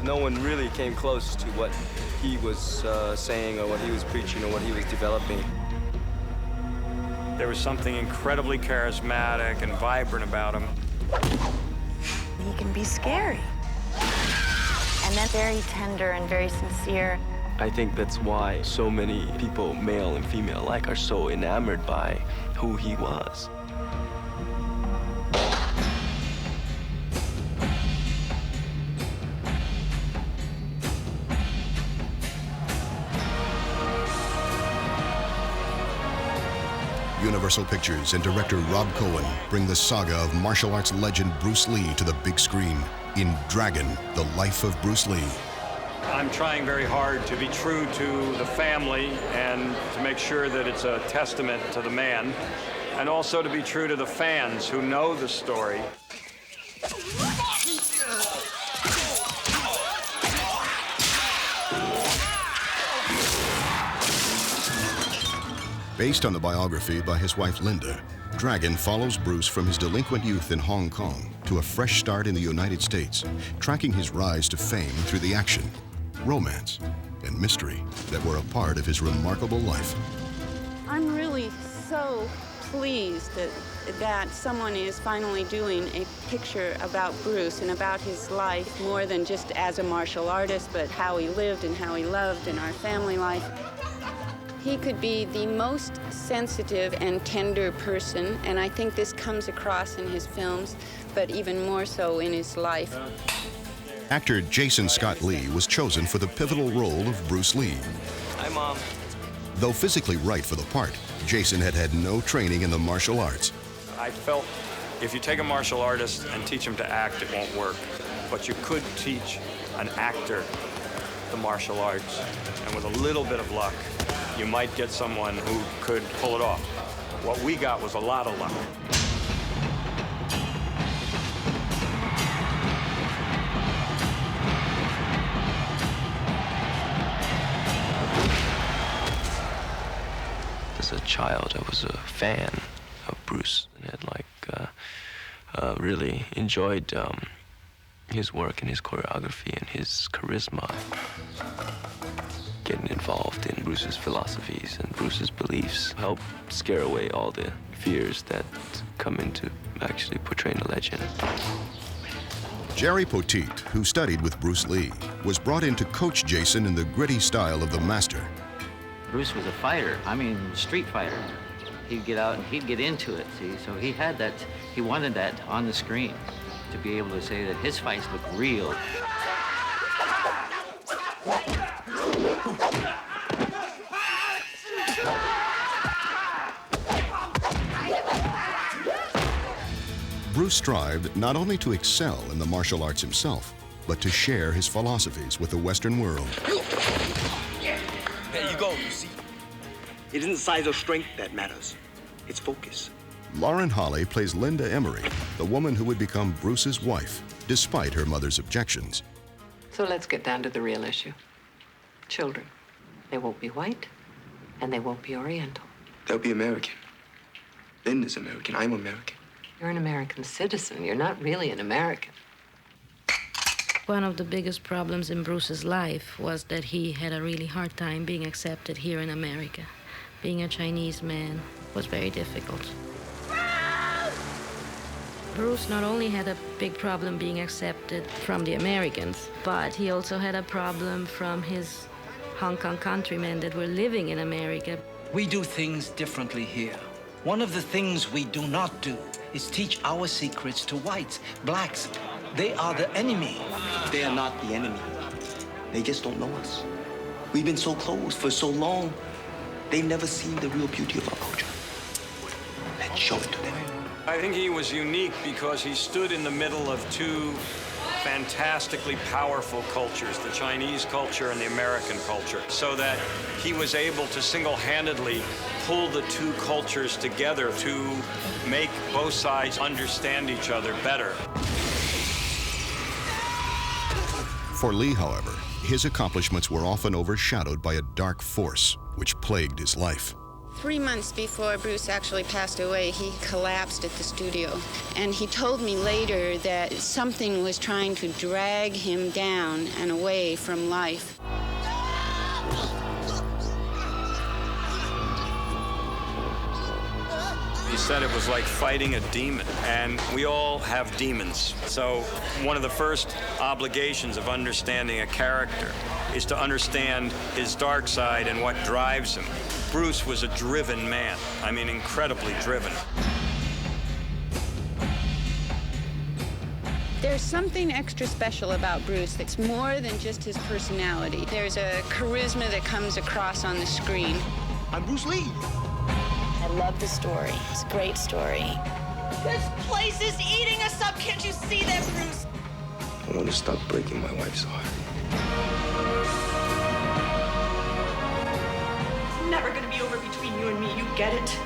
no one really came close to what he was saying or what he was preaching or what he was developing. There was something incredibly charismatic and vibrant about him. He can be scary. And then very tender and very sincere. I think that's why so many people, male and female alike, are so enamored by who he was. Universal Pictures and director Rob Cohen bring the saga of martial arts legend Bruce Lee to the big screen in Dragon, The Life of Bruce Lee. I'm trying very hard to be true to the family and to make sure that it's a testament to the man, and also to be true to the fans who know the story. Based on the biography by his wife Linda, Dragon follows Bruce from his delinquent youth in Hong Kong to a fresh start in the United States, tracking his rise to fame through the action, romance, and mystery that were a part of his remarkable life. I'm really so pleased that someone is finally doing a picture about Bruce and about his life, more than just as a martial artist, but how he lived and how he loved and our family life. He could be the most sensitive and tender person, and I think this comes across in his films, but even more so in his life. Actor Jason Scott Lee was chosen for the pivotal role of Bruce Lee. Hi, Mom. Though physically right for the part, Jason had had no training in the martial arts. I felt if you take a martial artist and teach him to act, it won't work. But you could teach an actor the martial arts, and with a little bit of luck, you might get someone who could pull it off. What we got was a lot of luck. As a child, I was a fan of Bruce and had really enjoyed his work and his choreography and his charisma. Getting involved in Bruce's philosophies and Bruce's beliefs helped scare away all the fears that come into actually portraying a legend. Jerry Potit, who studied with Bruce Lee, was brought in to coach Jason in the gritty style of the master. Bruce was a fighter, street fighter. He'd get out and he'd get into it, see? So he had that, he wanted that on the screen to be able to say that his fights look real. Bruce strived not only to excel in the martial arts himself, but to share his philosophies with the Western world. There you go, you see? It isn't size or strength that matters. It's focus. Lauren Holly plays Linda Emery, the woman who would become Bruce's wife, despite her mother's objections. So let's get down to the real issue. Children. They won't be white, and they won't be Oriental. They'll be American. Linda's American. I'm American. You're an American citizen. You're not really an American. One of the biggest problems in Bruce's life was that he had a really hard time being accepted here in America. Being a Chinese man was very difficult. Bruce not only had a big problem being accepted from the Americans, but he also had a problem from his Hong Kong countrymen that were living in America. We do things differently here. One of the things we do not do is teach our secrets to whites, blacks. They are the enemy. They are not the enemy. They just don't know us. We've been so close for so long, they've never seen the real beauty of our culture. Let's show it to them. I think he was unique because he stood in the middle of two fantastically powerful cultures, the Chinese culture and the American culture, so that he was able to single-handedly pull the two cultures together to make both sides understand each other better. For Lee, however, his accomplishments were often overshadowed by a dark force which plagued his life. 3 months before Bruce actually passed away, he collapsed at the studio. And he told me later that something was trying to drag him down and away from life. He said it was like fighting a demon, and we all have demons. So one of the first obligations of understanding a character is to understand his dark side and what drives him. Bruce was a driven man. I mean, incredibly driven. There's something extra special about Bruce that's more than just his personality. There's a charisma that comes across on the screen. I'm Bruce Lee. I love the story. It's a great story. This place is eating us up. Can't you see that, Bruce? I want to stop breaking my wife's heart. It's never gonna be over between you and me. You get it?